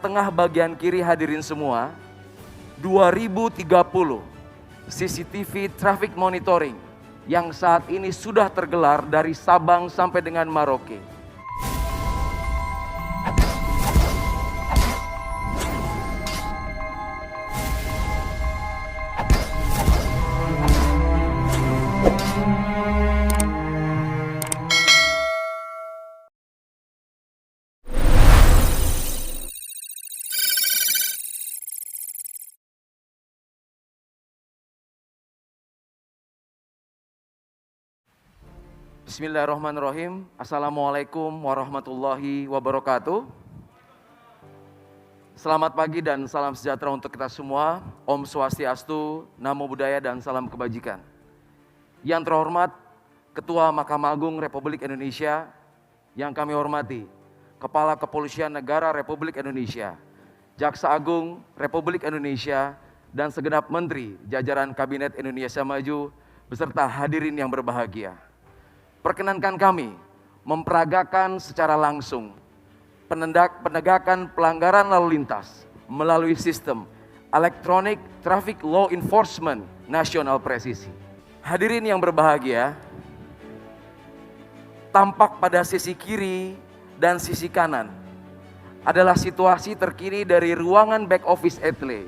tengah bagian kiri hadirin semua, 2030 CCTV traffic monitoring yang saat ini sudah tergelar dari Sabang sampai dengan Merauke. Bismillahirrahmanirrahim. Assalamualaikum warahmatullahi wabarakatuh. Selamat pagi dan salam sejahtera untuk kita semua. Om Swastiastu, Namo Buddhaya dan salam kebajikan. Yang terhormat Ketua Mahkamah Agung Republik Indonesia, yang kami hormati Kepala Kepolisian Negara Republik Indonesia, Jaksa Agung Republik Indonesia, dan segenap Menteri jajaran Kabinet Indonesia Maju beserta hadirin yang berbahagia. Perkenankan kami memperagakan secara langsung penegakan pelanggaran lalu lintas melalui sistem Electronic Traffic Law Enforcement Nasional Presisi. Hadirin yang berbahagia, tampak pada sisi kiri dan sisi kanan adalah situasi terkini dari ruangan back office Etle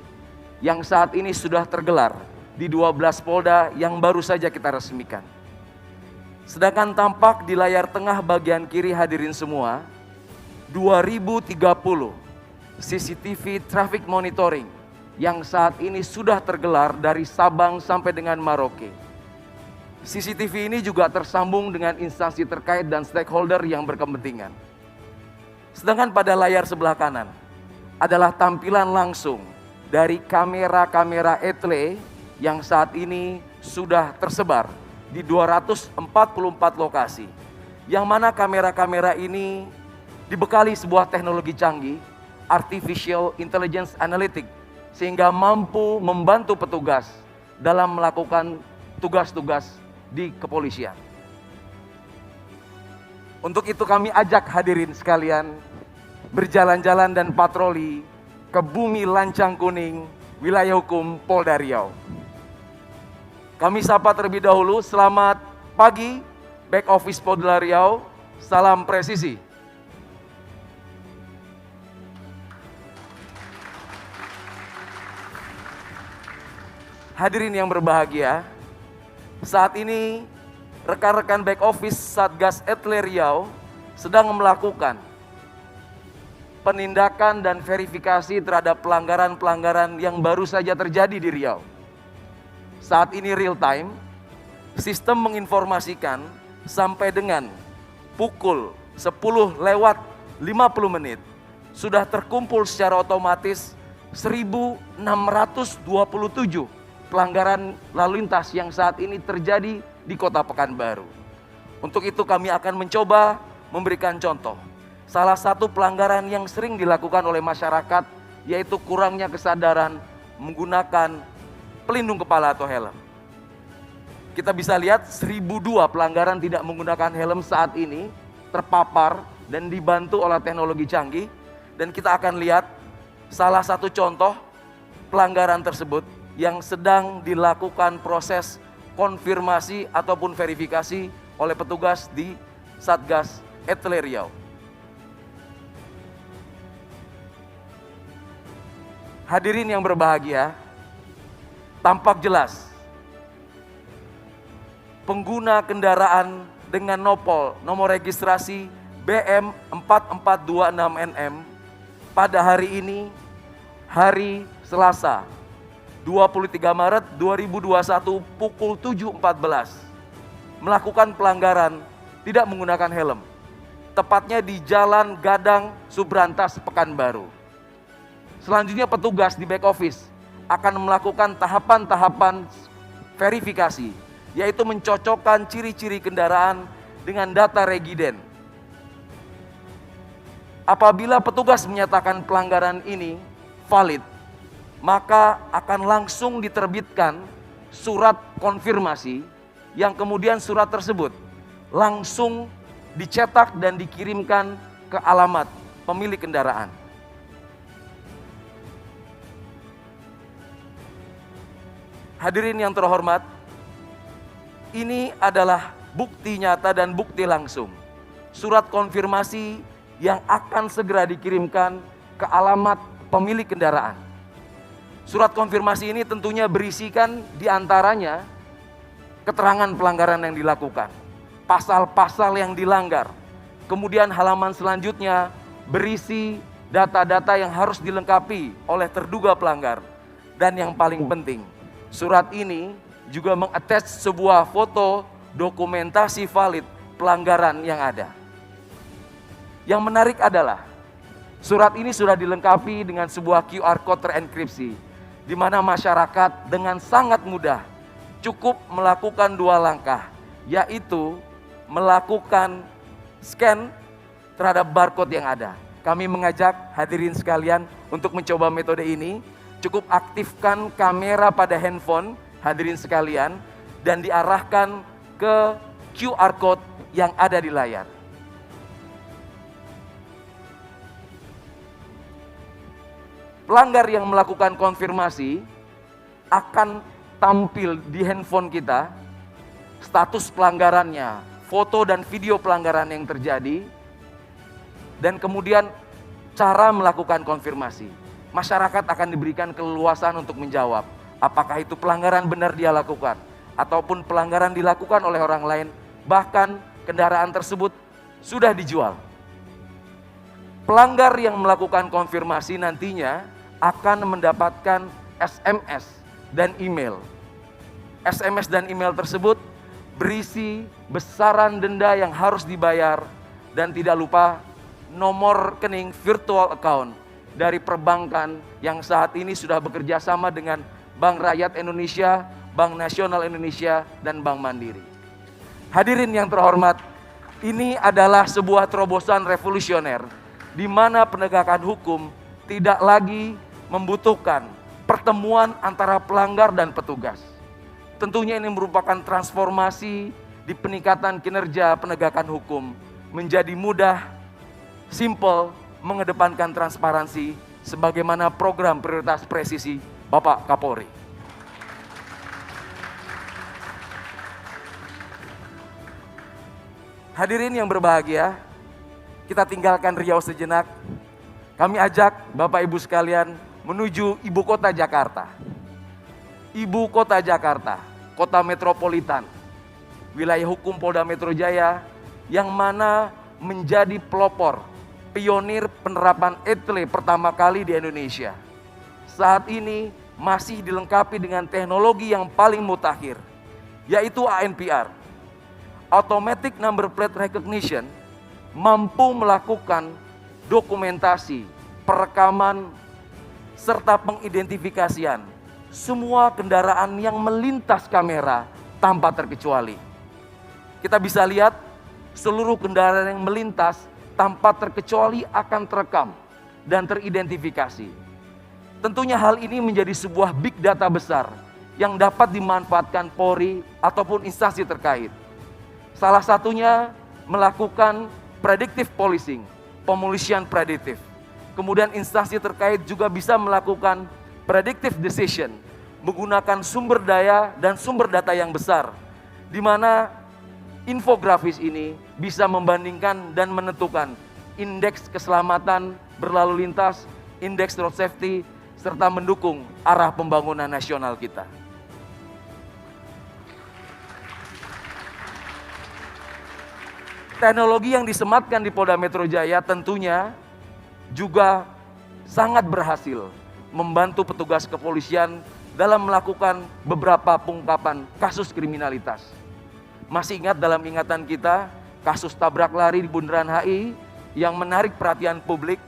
yang saat ini sudah tergelar di 12 Polda yang baru saja kita resmikan. Sedangkan tampak di layar tengah bagian kiri hadirin semua, 2030 CCTV traffic monitoring yang saat ini sudah tergelar dari Sabang sampai dengan Merauke. CCTV ini juga tersambung dengan instansi terkait dan stakeholder yang berkepentingan. Sedangkan pada layar sebelah kanan adalah tampilan langsung dari kamera-kamera Etle yang saat ini sudah tersebar di 244 lokasi, yang mana kamera-kamera ini dibekali sebuah teknologi canggih, Artificial Intelligence Analytics, sehingga mampu membantu petugas dalam melakukan tugas-tugas di kepolisian. Untuk itu kami ajak hadirin sekalian berjalan-jalan dan patroli ke bumi Lancang Kuning, wilayah hukum Polda Riau. Kami sapa terlebih dahulu, selamat pagi back office Polda Riau, salam presisi. Hadirin yang berbahagia, saat ini rekan-rekan back office Satgas Etle Riau sedang melakukan penindakan dan verifikasi terhadap pelanggaran-pelanggaran yang baru saja terjadi di Riau. Saat ini real time, sistem menginformasikan sampai dengan pukul 10 lewat 50 menit sudah terkumpul secara otomatis 1.627 pelanggaran lalu lintas yang saat ini terjadi di Kota Pekanbaru. Untuk itu kami akan mencoba memberikan contoh. Salah satu pelanggaran yang sering dilakukan oleh masyarakat yaitu kurangnya kesadaran menggunakan pelindung kepala atau helm. Kita bisa lihat 1.002 pelanggaran tidak menggunakan helm saat ini terpapar dan dibantu oleh teknologi canggih. Dan kita akan lihat salah satu contoh pelanggaran tersebut yang sedang dilakukan proses konfirmasi ataupun verifikasi oleh petugas di Satgas Etle Riau. Hadirin yang berbahagia, tampak jelas pengguna kendaraan dengan nomor registrasi BM4426NM pada hari ini, hari Selasa 23 Maret 2021 pukul 7.14 melakukan pelanggaran tidak menggunakan helm, tepatnya di Jalan Gadang Subrantas Pekanbaru. Selanjutnya petugas di back office akan melakukan tahapan-tahapan verifikasi, yaitu mencocokkan ciri-ciri kendaraan dengan data regiden. Apabila petugas menyatakan pelanggaran ini valid, maka akan langsung diterbitkan surat konfirmasi yang kemudian surat tersebut langsung dicetak dan dikirimkan ke alamat pemilik kendaraan. Hadirin yang terhormat, ini adalah bukti nyata dan bukti langsung. Surat konfirmasi yang akan segera dikirimkan ke alamat pemilik kendaraan. Surat konfirmasi ini tentunya berisikan diantaranya keterangan pelanggaran yang dilakukan, pasal-pasal yang dilanggar. Kemudian halaman selanjutnya berisi data-data yang harus dilengkapi oleh terduga pelanggar. Dan yang paling penting, surat ini juga mengattach sebuah foto dokumentasi valid pelanggaran yang ada. Yang menarik adalah surat ini sudah dilengkapi dengan sebuah QR code terenkripsi, di mana masyarakat dengan sangat mudah cukup melakukan 2 langkah, yaitu melakukan scan terhadap barcode yang ada. Kami mengajak hadirin sekalian untuk mencoba metode ini. Cukup aktifkan kamera pada handphone hadirin sekalian dan diarahkan ke QR code yang ada di layar. Pelanggar yang melakukan konfirmasi akan tampil di handphone kita status pelanggarannya, foto dan video pelanggaran yang terjadi, dan kemudian cara melakukan konfirmasi. Masyarakat akan diberikan keleluasan untuk menjawab apakah itu pelanggaran benar dia lakukan ataupun pelanggaran dilakukan oleh orang lain, bahkan kendaraan tersebut sudah dijual. Pelanggar yang melakukan konfirmasi nantinya akan mendapatkan SMS dan email. SMS dan email tersebut berisi besaran denda yang harus dibayar dan tidak lupa nomor rekening virtual account dari perbankan yang saat ini sudah bekerja sama dengan Bank Rakyat Indonesia, Bank Nasional Indonesia, dan Bank Mandiri. Hadirin yang terhormat, ini adalah sebuah terobosan revolusioner di mana penegakan hukum tidak lagi membutuhkan pertemuan antara pelanggar dan petugas. Tentunya ini merupakan transformasi di peningkatan kinerja penegakan hukum menjadi mudah, simple, mengedepankan transparansi sebagaimana program prioritas presisi Bapak Kapolri. Hadirin yang berbahagia, kita tinggalkan Riau sejenak. Kami ajak Bapak Ibu sekalian menuju ibu kota Jakarta. Ibu kota Jakarta, kota metropolitan, wilayah hukum Polda Metro Jaya yang mana menjadi pelopor, pionir penerapan ETLE pertama kali di Indonesia. Saat ini masih dilengkapi dengan teknologi yang paling mutakhir, yaitu ANPR, Automatic Number Plate Recognition, mampu melakukan dokumentasi, perekaman, serta pengidentifikasian semua kendaraan yang melintas kamera tanpa terkecuali. Kita bisa lihat seluruh kendaraan yang melintas tanpa terkecuali akan terekam dan teridentifikasi. Tentunya hal ini menjadi sebuah big data besar yang dapat dimanfaatkan Polri ataupun instansi terkait. Salah satunya melakukan predictive policing, pemolisian prediktif. Kemudian instansi terkait juga bisa melakukan predictive decision, menggunakan sumber daya dan sumber data yang besar, di mana infografis ini bisa membandingkan dan menentukan indeks keselamatan berlalu lintas, indeks road safety, serta mendukung arah pembangunan nasional kita. Teknologi yang disematkan di Polda Metro Jaya tentunya juga sangat berhasil membantu petugas kepolisian dalam melakukan beberapa pengungkapan kasus kriminalitas. Masih ingat dalam ingatan kita kasus tabrak lari di Bundaran HI yang menarik perhatian publik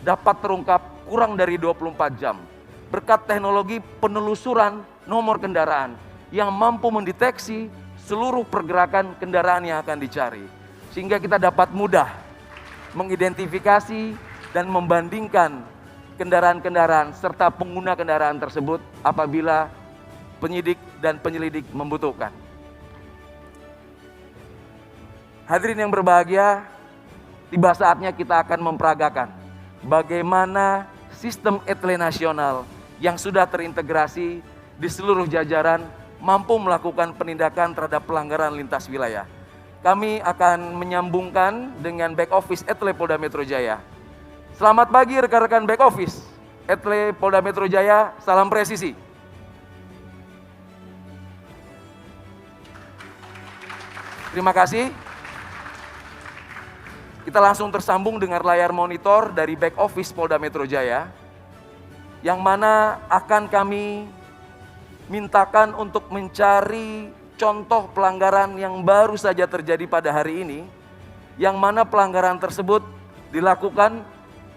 dapat terungkap kurang dari 24 jam berkat teknologi penelusuran nomor kendaraan yang mampu mendeteksi seluruh pergerakan kendaraan yang akan dicari, sehingga kita dapat mudah mengidentifikasi dan membandingkan kendaraan-kendaraan serta pengguna kendaraan tersebut apabila penyidik dan penyelidik membutuhkan. Hadirin yang berbahagia, tiba saatnya kita akan memperagakan bagaimana sistem ETLE nasional yang sudah terintegrasi di seluruh jajaran mampu melakukan penindakan terhadap pelanggaran lintas wilayah. Kami akan menyambungkan dengan back office Etle Polda Metro Jaya. Selamat pagi rekan-rekan back office Etle Polda Metro Jaya, salam presisi. Terima kasih. Kita langsung tersambung dengan layar monitor dari back office Polda Metro Jaya, yang mana akan kami mintakan untuk mencari contoh pelanggaran yang baru saja terjadi pada hari ini, yang mana pelanggaran tersebut dilakukan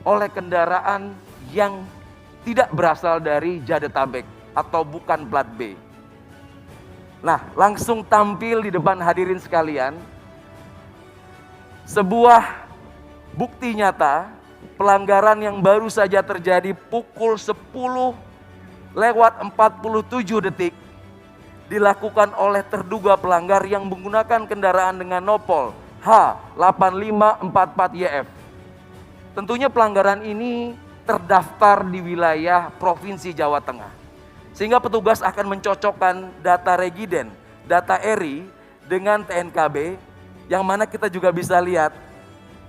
oleh kendaraan yang tidak berasal dari Jadetabek atau bukan plat B. Nah, langsung tampil di depan hadirin sekalian sebuah bukti nyata pelanggaran yang baru saja terjadi pukul 10:47 dilakukan oleh terduga pelanggar yang menggunakan kendaraan dengan nopol H8544YF. Tentunya pelanggaran ini terdaftar di wilayah Provinsi Jawa Tengah. Sehingga petugas akan mencocokkan data regiden, data ERI dengan TNKB, yang mana kita juga bisa lihat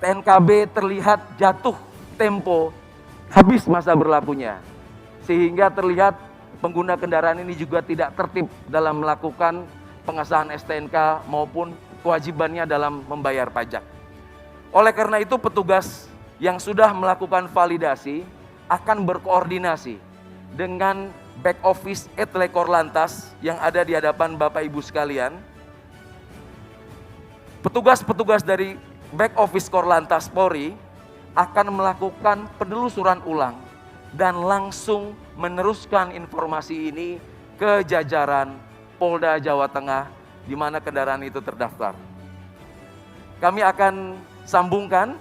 TNKB terlihat jatuh tempo habis masa berlakunya. Sehingga terlihat pengguna kendaraan ini juga tidak tertib dalam melakukan pengesahan STNK maupun kewajibannya dalam membayar pajak. Oleh karena itu petugas yang sudah melakukan validasi akan berkoordinasi dengan back office Etle Korlantas yang ada di hadapan Bapak Ibu sekalian. Petugas-petugas dari back office Korlantas Polri akan melakukan penelusuran ulang dan langsung meneruskan informasi ini ke jajaran Polda Jawa Tengah di mana kendaraan itu terdaftar. Kami akan sambungkan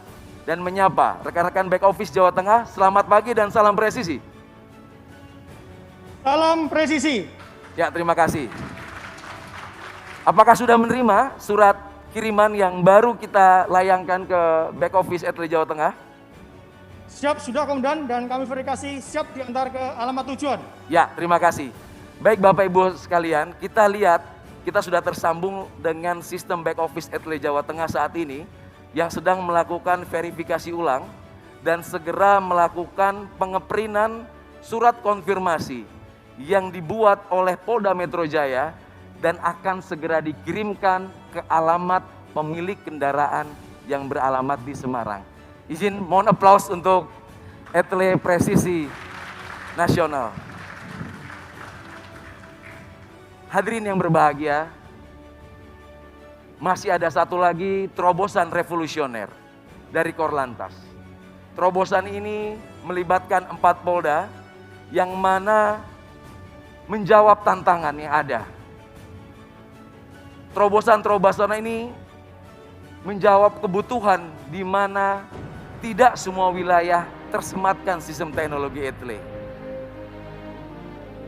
dan menyapa rekan-rekan back office Jawa Tengah. Selamat pagi dan salam presisi. Salam presisi. Ya, terima kasih. Apakah sudah menerima surat kiriman yang baru kita layangkan ke back office Etle Jawa Tengah? Siap, sudah Komandan, dan kami verifikasi siap diantar ke alamat tujuan. Ya, terima kasih. Baik Bapak Ibu sekalian, kita lihat kita sudah tersambung dengan sistem back office Etle Jawa Tengah saat ini yang sedang melakukan verifikasi ulang dan segera melakukan pengeprintan surat konfirmasi yang dibuat oleh Polda Metro Jaya dan akan segera dikirimkan ke alamat pemilik kendaraan yang beralamat di Semarang. Izin mohon aplaus untuk Etle Presisi Nasional. Hadirin yang berbahagia, masih ada satu lagi terobosan revolusioner dari Korlantas. Terobosan ini melibatkan 4 Polda yang mana menjawab tantangan yang ada. Terobosan-terobosan ini menjawab kebutuhan di mana tidak semua wilayah tersematkan sistem teknologi Etle.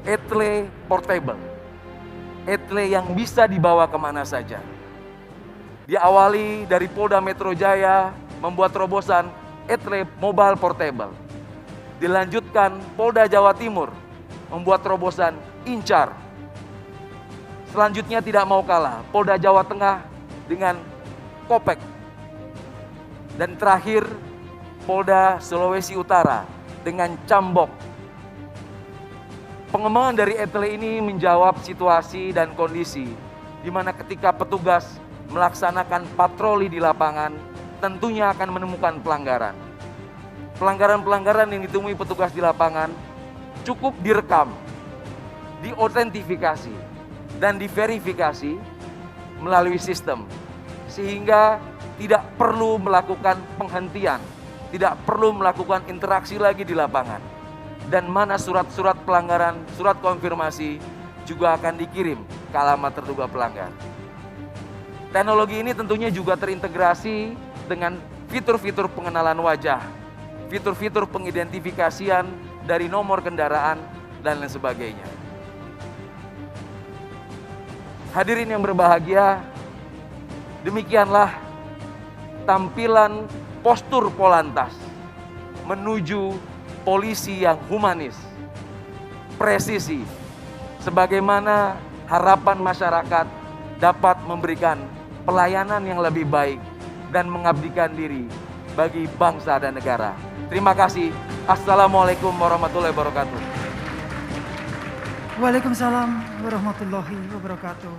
Etle portable. Etle yang bisa dibawa kemana saja. Diawali dari Polda Metro Jaya membuat terobosan Etle Mobile Portable. Dilanjutkan Polda Jawa Timur membuat terobosan Incar. Selanjutnya tidak mau kalah, Polda Jawa Tengah dengan Kopek. Dan terakhir Polda Sulawesi Utara dengan Cambok. Pengembangan dari Etle ini menjawab situasi dan kondisi di mana ketika petugas melaksanakan patroli di lapangan tentunya akan menemukan pelanggaran. Pelanggaran-pelanggaran yang ditemui petugas di lapangan cukup direkam, diautentifikasi, dan diverifikasi melalui sistem. Sehingga tidak perlu melakukan penghentian, tidak perlu melakukan interaksi lagi di lapangan. Dan mana surat-surat pelanggaran, surat konfirmasi juga akan dikirim ke alamat terduga pelanggar. Teknologi ini tentunya juga terintegrasi dengan fitur-fitur pengenalan wajah, fitur-fitur pengidentifikasian dari nomor kendaraan, dan lain sebagainya. Hadirin yang berbahagia, demikianlah tampilan postur Polantas menuju polisi yang humanis, presisi, sebagaimana harapan masyarakat dapat memberikan pelayanan yang lebih baik dan mengabdikan diri bagi bangsa dan negara. Terima kasih. Assalamualaikum warahmatullahi wabarakatuh. Waalaikumsalam warahmatullahi wabarakatuh.